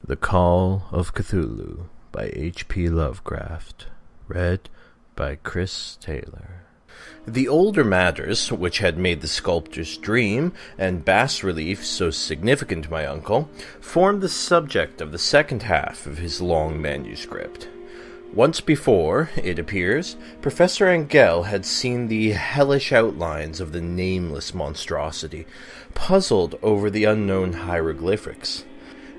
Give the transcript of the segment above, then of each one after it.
The Call of Cthulhu by H.P. Lovecraft. Read by Chris Taylor. The older matters, which had made the sculptor's dream and bas-relief so significant to my uncle, formed the subject of the second half of his long manuscript. Once before, it appears, Professor Angell had seen the hellish outlines of the nameless monstrosity, puzzled over the unknown hieroglyphics,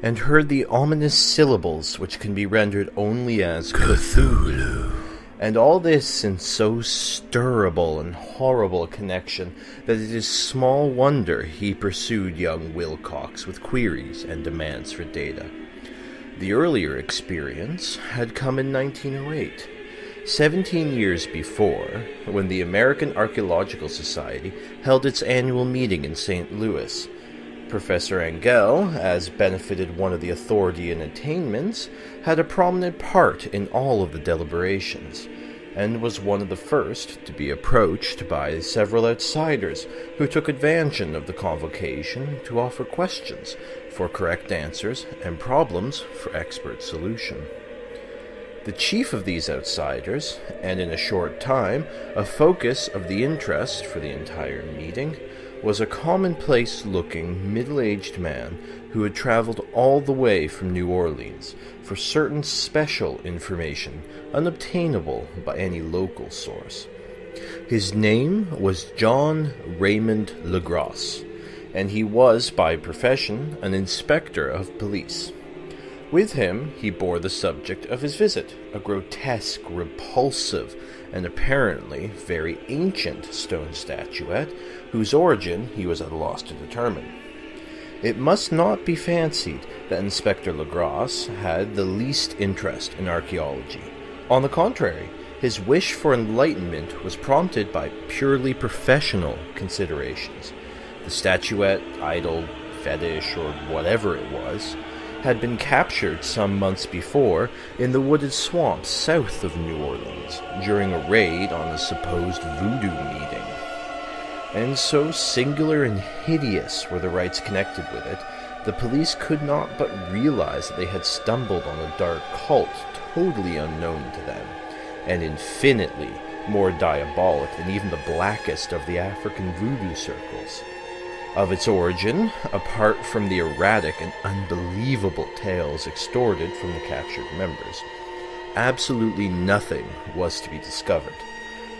and heard the ominous syllables which can be rendered only as Cthulhu. And all this in so stirrable and horrible a connection that it is small wonder he pursued young Wilcox with queries and demands for data. The earlier experience had come in 1908, 17 years before, when the American Archaeological Society held its annual meeting in St. Louis. Professor Angell, as benefited one of the authority and attainments, had a prominent part in all of the deliberations, and was one of the first to be approached by several outsiders who took advantage of the convocation to offer questions for correct answers and problems for expert solution. The chief of these outsiders, and in a short time a focus of the interest for the entire meeting, was a commonplace-looking, middle-aged man who had traveled all the way from New Orleans for certain special information unobtainable by any local source. His name was John Raymond Legrasse, and he was, by profession, an inspector of police. With him he bore the subject of his visit, a grotesque, repulsive, and apparently very ancient stone statuette, whose origin he was at a loss to determine. It must not be fancied that Inspector Legrasse had the least interest in archaeology. On the contrary, his wish for enlightenment was prompted by purely professional considerations. The statuette, idol, fetish, or whatever it was, had been captured some months before in the wooded swamps south of New Orleans during a raid on a supposed voodoo meeting. And so singular and hideous were the rites connected with it, the police could not but realize that they had stumbled on a dark cult totally unknown to them, and infinitely more diabolic than even the blackest of the African voodoo circles. Of its origin, apart from the erratic and unbelievable tales extorted from the captured members, absolutely nothing was to be discovered.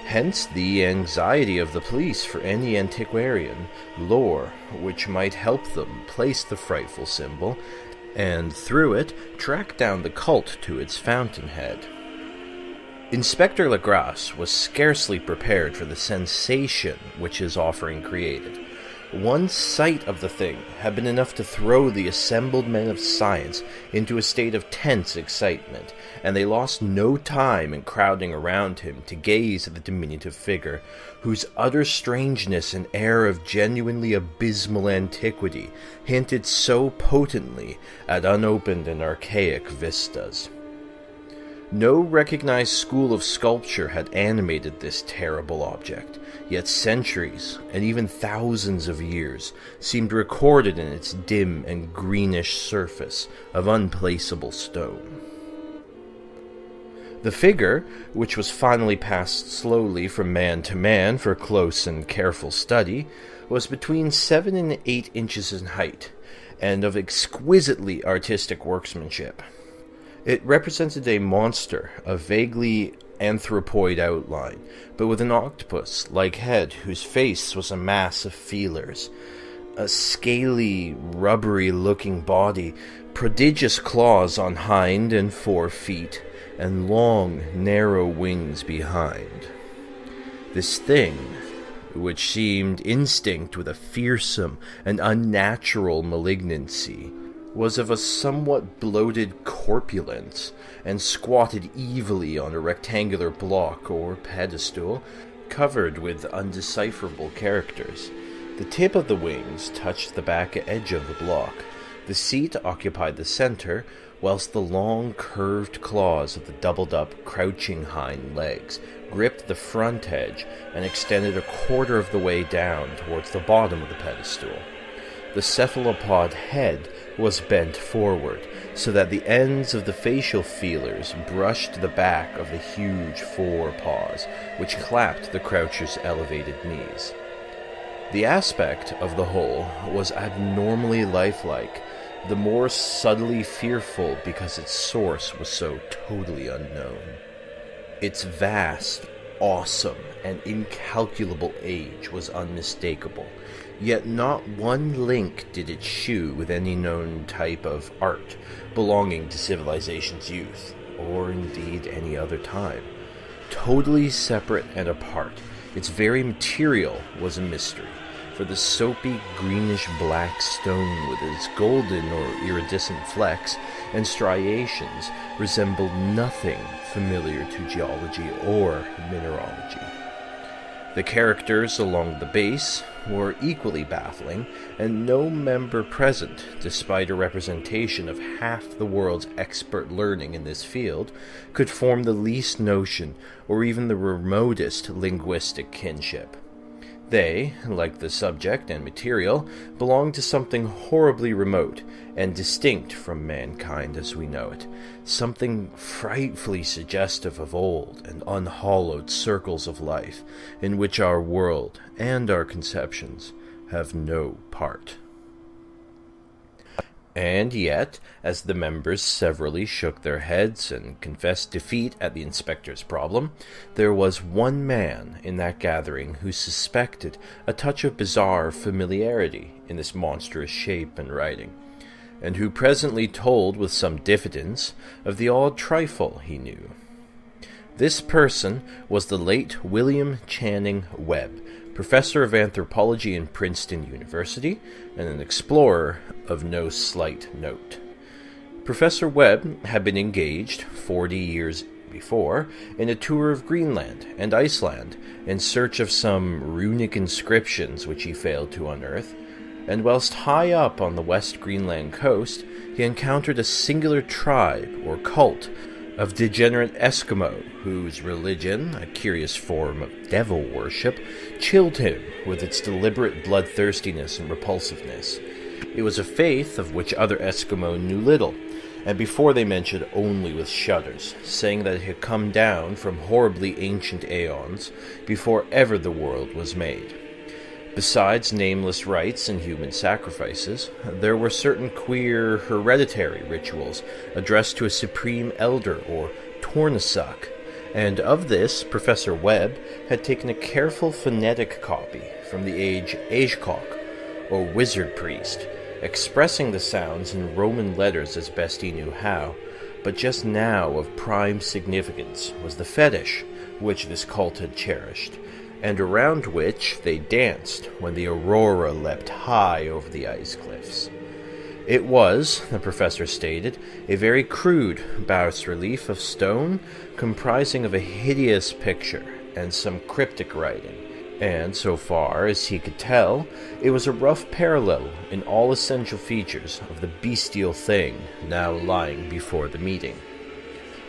Hence the anxiety of the police for any antiquarian lore which might help them place the frightful symbol, and through it track down the cult to its fountainhead. Inspector Legrasse was scarcely prepared for the sensation which his offering created. One sight of the thing had been enough to throw the assembled men of science into a state of tense excitement, and they lost no time in crowding around him to gaze at the diminutive figure, whose utter strangeness and air of genuinely abysmal antiquity hinted so potently at unopened and archaic vistas. No recognized school of sculpture had animated this terrible object, yet centuries, and even thousands of years, seemed recorded in its dim and greenish surface of unplaceable stone. The figure, which was finally passed slowly from man to man for close and careful study, was between 7 and 8 inches in height, and of exquisitely artistic workmanship. It represented a monster of vaguely anthropoid outline, but with an octopus-like head whose face was a mass of feelers, a scaly, rubbery-looking body, prodigious claws on hind and fore feet, and long, narrow wings behind. This thing, which seemed instinct with a fearsome and unnatural malignancy, was of a somewhat bloated corpulence, and squatted evilly on a rectangular block or pedestal, covered with undecipherable characters. The tip of the wings touched the back edge of the block. The seat occupied the center, whilst the long, curved claws of the doubled-up, crouching hind legs gripped the front edge and extended a quarter of the way down towards the bottom of the pedestal. The cephalopod head was bent forward, so that the ends of the facial feelers brushed the back of the huge forepaws, which clapped the croucher's elevated knees. The aspect of the whole was abnormally lifelike, the more subtly fearful because its source was so totally unknown. Its vast, awesome, and incalculable age was unmistakable, yet not one link did it shew with any known type of art belonging to civilization's youth, or indeed any other time. Totally separate and apart, its very material was a mystery, for the soapy greenish-black stone with its golden or iridescent flecks and striations resembled nothing familiar to geology or mineralogy. The characters along the base were equally baffling, and no member present, despite a representation of half the world's expert learning in this field, could form the least notion or even the remotest linguistic kinship. They, like the subject and material, belonged to something horribly remote and distinct from mankind as we know it, something frightfully suggestive of old and unhallowed circles of life, in which our world and our conceptions have no part. And yet, as the members severally shook their heads and confessed defeat at the inspector's problem, there was one man in that gathering who suspected a touch of bizarre familiarity in this monstrous shape and writing, and who presently told with some diffidence of the odd trifle he knew. This person was the late William Channing Webb, professor of anthropology in Princeton University, and an explorer of no slight note. Professor Webb had been engaged 40 years before in a tour of Greenland and Iceland in search of some runic inscriptions which he failed to unearth, and whilst high up on the West Greenland coast, he encountered a singular tribe or cult of degenerate Eskimo, whose religion, a curious form of devil worship, chilled him with its deliberate bloodthirstiness and repulsiveness. It was a faith of which other Eskimo knew little, and before they mentioned only with shudders, saying that it had come down from horribly ancient aeons, before ever the world was made. Besides nameless rites and human sacrifices, there were certain queer hereditary rituals addressed to a supreme elder or Tornasuk, and of this Professor Webb had taken a careful phonetic copy from the age Agekok, or wizard priest, expressing the sounds in Roman letters as best he knew how, but just now of prime significance was the fetish which this cult had cherished, and around which they danced when the aurora leapt high over the ice cliffs. It was, the professor stated, a very crude bas-relief of stone comprising of a hideous picture and some cryptic writing, and so far as he could tell, it was a rough parallel in all essential features of the bestial thing now lying before the meeting.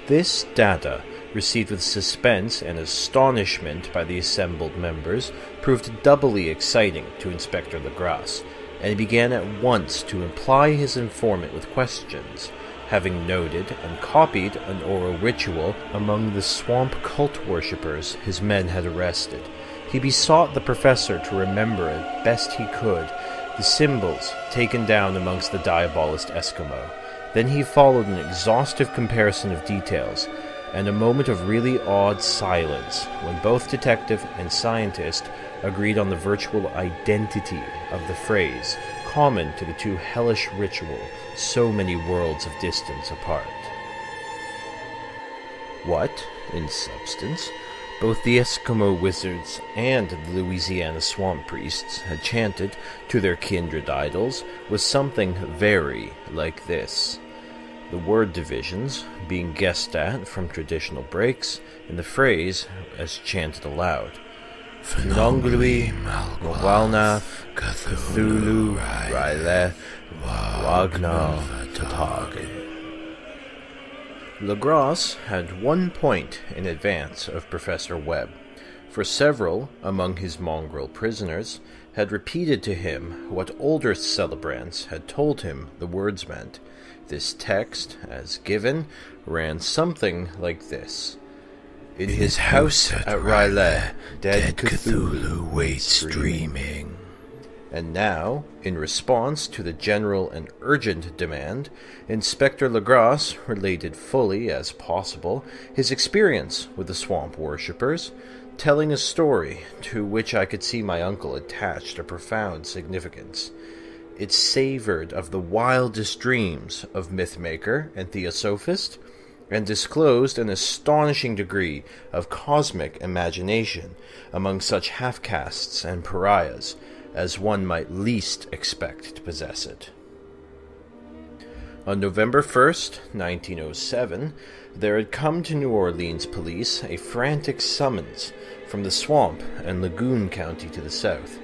This data, received with suspense and astonishment by the assembled members, proved doubly exciting to Inspector Legrasse, and he began at once to imply his informant with questions. Having noted and copied an oral ritual among the swamp cult worshippers his men had arrested, he besought the professor to remember as best he could the symbols taken down amongst the diabolist Eskimo. Then he followed an exhaustive comparison of details, and a moment of really awed silence when both detective and scientist agreed on the virtual identity of the phrase, common to the two hellish rituals so many worlds of distance apart. What, in substance, both the Eskimo wizards and the Louisiana swamp priests had chanted to their kindred idols was something very like this. The word divisions being guessed at from traditional breaks in the phrase as chanted aloud. Fnonglui, Mwalna, Cthulhu, Ryle, Wagna, Tatagin. Legrasse had 1 point in advance of Professor Webb, for several among his mongrel prisoners had repeated to him what older celebrants had told him the words meant. This text, as given, ran something like this. In his house at R'lyeh, dead Cthulhu waits dreaming. And now, in response to the general and urgent demand, Inspector Legrasse related fully as possible his experience with the swamp worshippers, telling a story to which I could see my uncle attached a profound significance. It savored of the wildest dreams of mythmaker and theosophist, and disclosed an astonishing degree of cosmic imagination among such half-castes and pariahs as one might least expect to possess it. On November 1st, 1907, there had come to New Orleans police a frantic summons from the swamp and lagoon county to the south.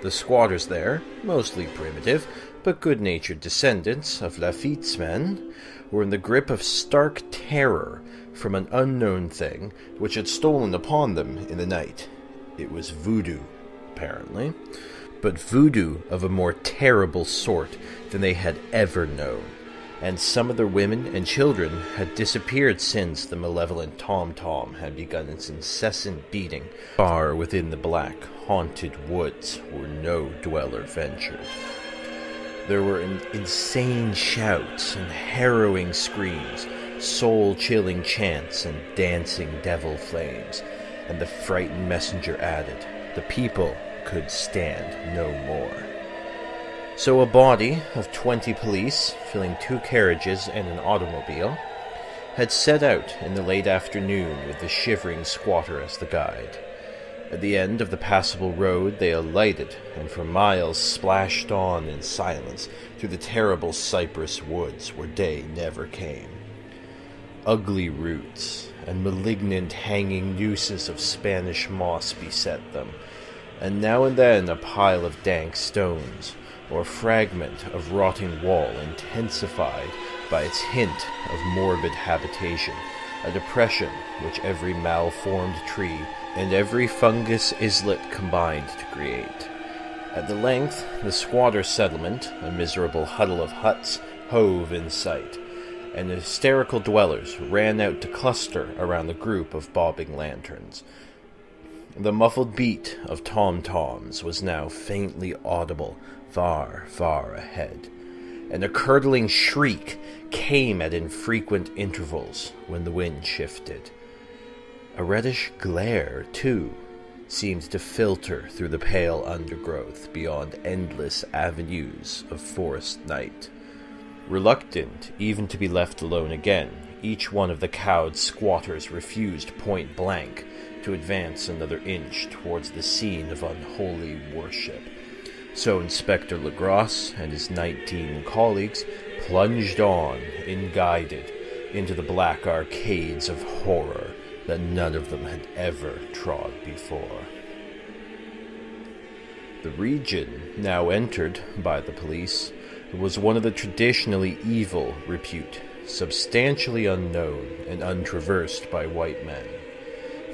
The squatters there, mostly primitive but good-natured descendants of Lafitte's men, were in the grip of stark terror from an unknown thing which had stolen upon them in the night. It was voodoo, apparently, but voodoo of a more terrible sort than they had ever known, and some of their women and children had disappeared since the malevolent tom-tom had begun its incessant beating far within the black, haunted woods where no dweller ventured. There were insane shouts and harrowing screams, soul-chilling chants and dancing devil flames, and the frightened messenger added, the people could stand no more. So a body of 20 police, filling 2 carriages and an automobile, had set out in the late afternoon with the shivering squatter as the guide. At the end of the passable road they alighted, and for miles splashed on in silence through the terrible cypress woods where day never came. Ugly roots and malignant hanging nooses of Spanish moss beset them, and now and then a pile of dank stones, or fragment of rotting wall intensified by its hint of morbid habitation, a depression which every malformed tree and every fungus islet combined to create. At the length, the squatter settlement, a miserable huddle of huts, hove in sight, and the hysterical dwellers ran out to cluster around the group of bobbing lanterns. The muffled beat of tom-toms was now faintly audible far, far ahead, and a curdling shriek came at infrequent intervals when the wind shifted. A reddish glare, too, seemed to filter through the pale undergrowth beyond endless avenues of forest night. Reluctant even to be left alone again, each one of the cowed squatters refused point blank to advance another inch towards the scene of unholy worship. So Inspector Legrasse and his 19 colleagues plunged on, unguided, into the black arcades of horror that none of them had ever trod before. The region now entered by the police was one of the traditionally evil repute, substantially unknown and untraversed by white men.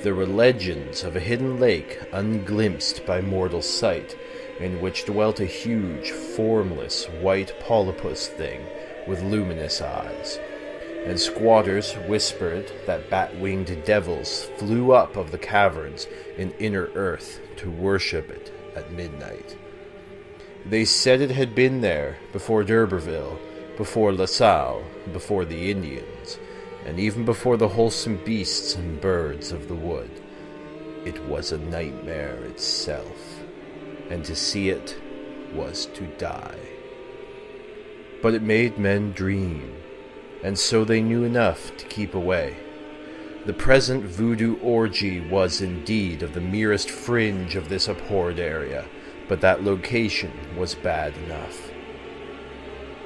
There were legends of a hidden lake unglimpsed by mortal sight, in which dwelt a huge, formless, white polypus thing with luminous eyes, and squatters whispered that bat-winged devils flew up of the caverns in inner earth to worship it at midnight. They said it had been there before D'Urberville, before La Salle, before the Indians, and even before the wholesome beasts and birds of the wood. It was a nightmare itself, and to see it was to die. But it made men dream, and so they knew enough to keep away. The present voodoo orgy was indeed of the merest fringe of this abhorred area, but that location was bad enough.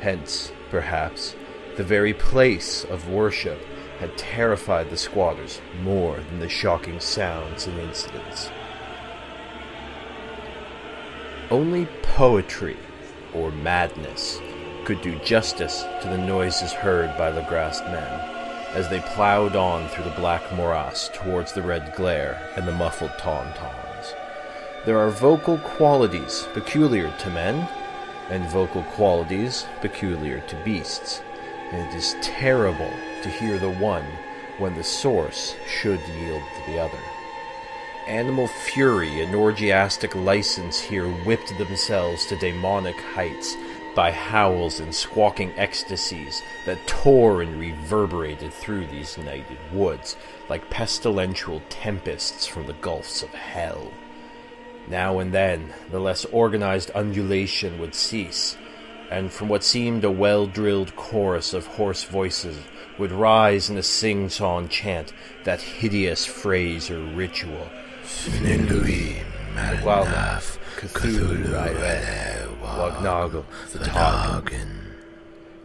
Hence, perhaps, the very place of worship had terrified the squatters more than the shocking sounds and incidents. Only poetry, or madness, could do justice to the noises heard by Legrasse men, as they ploughed on through the black morass towards the red glare and the muffled tom-toms. There are vocal qualities peculiar to men, and vocal qualities peculiar to beasts, and it is terrible to hear the one when the source should yield to the other. Animal fury and orgiastic license here whipped themselves to demonic heights by howls and squawking ecstasies that tore and reverberated through these nighted woods like pestilential tempests from the gulfs of hell. Now and then, the less organized undulation would cease, and from what seemed a well-drilled chorus of hoarse voices would rise in a sing-song chant that hideous phrase or ritual. Gwalnaf, Cthulhu, Wagnagel, Vatagen.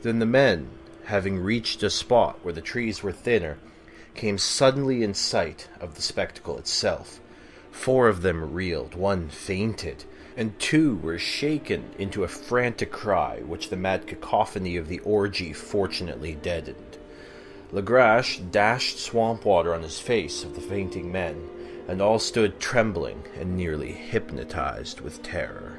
Then the men, having reached a spot where the trees were thinner, came suddenly in sight of the spectacle itself. 4 of them reeled, 1 fainted, and 2 were shaken into a frantic cry, which the mad cacophony of the orgy fortunately deadened. Legrasse dashed swamp water on his face of the fainting men, and all stood trembling and nearly hypnotized with terror.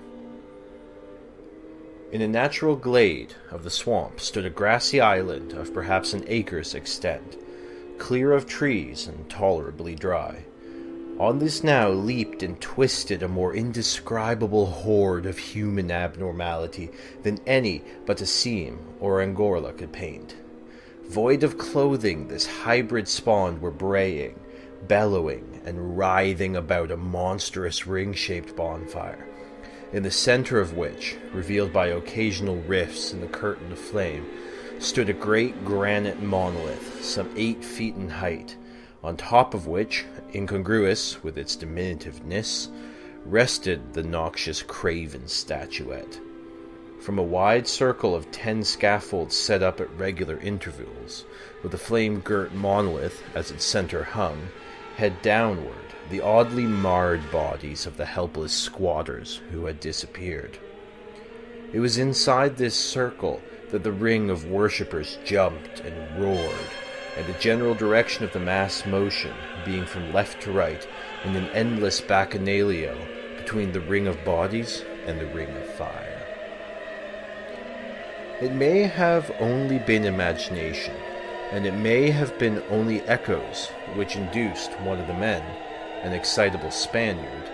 In a natural glade of the swamp stood a grassy island of perhaps an acre's extent, clear of trees and tolerably dry. On this now leaped and twisted a more indescribable horde of human abnormality than any but a Seam or Angorla could paint. Void of clothing, this hybrid spawn were braying, bellowing, and writhing about a monstrous ring-shaped bonfire, in the center of which, revealed by occasional rifts in the curtain of flame, stood a great granite monolith, some 8 feet in height, on top of which, incongruous with its diminutiveness, rested the noxious craven statuette. From a wide circle of 10 scaffolds set up at regular intervals, with the flame-girt monolith as its center hung, head downward, the oddly marred bodies of the helpless squatters who had disappeared. It was inside this circle that the ring of worshippers jumped and roared, and the general direction of the mass motion being from left to right in an endless bacchanalia between the ring of bodies and the ring of fire. It may have only been imagination, and it may have been only echoes which induced one of the men, an excitable Spaniard,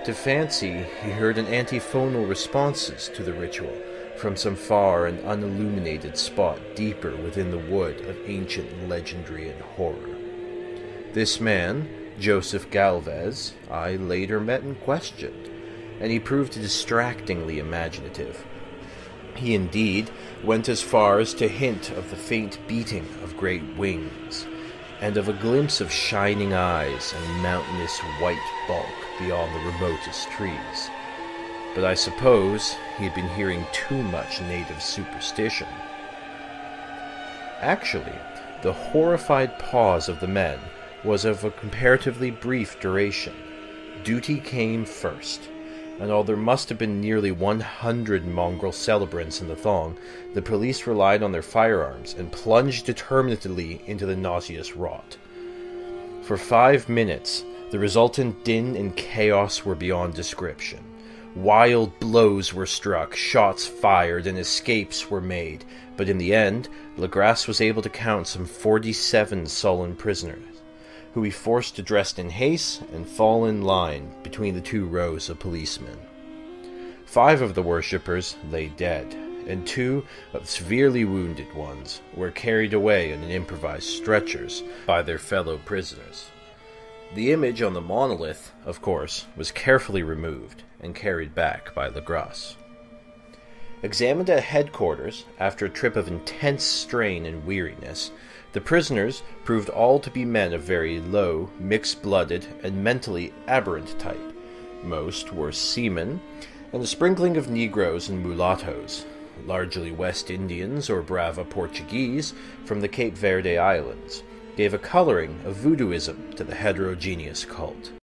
to fancy he heard an antiphonal responses to the ritual from some far and unilluminated spot deeper within the wood of ancient legendary and horror. This man, Joseph Galvez, I later met and questioned, and he proved distractingly imaginative. He indeed went as far as to hint of the faint beating of great wings, and of a glimpse of shining eyes and mountainous white bulk beyond the remotest trees. But I suppose he had been hearing too much native superstition. Actually, the horrified pause of the men was of a comparatively brief duration. Duty came first, and although there must have been nearly 100 mongrel celebrants in the thong, the police relied on their firearms and plunged determinedly into the nauseous rot. For 5 minutes, the resultant din and chaos were beyond description. Wild blows were struck, shots fired, and escapes were made, but in the end, Legrasse was able to count some 47 sullen prisoners, who he forced to dress in haste and fall in line between the 2 rows of policemen. 5 of the worshippers lay dead, and 2 of the severely wounded ones were carried away on improvised stretchers by their fellow prisoners. The image on the monolith, of course, was carefully removed and carried back by Legrasse. Examined at headquarters after a trip of intense strain and weariness, the prisoners proved all to be men of very low, mixed-blooded, and mentally aberrant type. Most were seamen, and a sprinkling of Negroes and mulattoes, largely West Indians or Brava Portuguese from the Cape Verde Islands, gave a coloring of voodooism to the heterogeneous cult.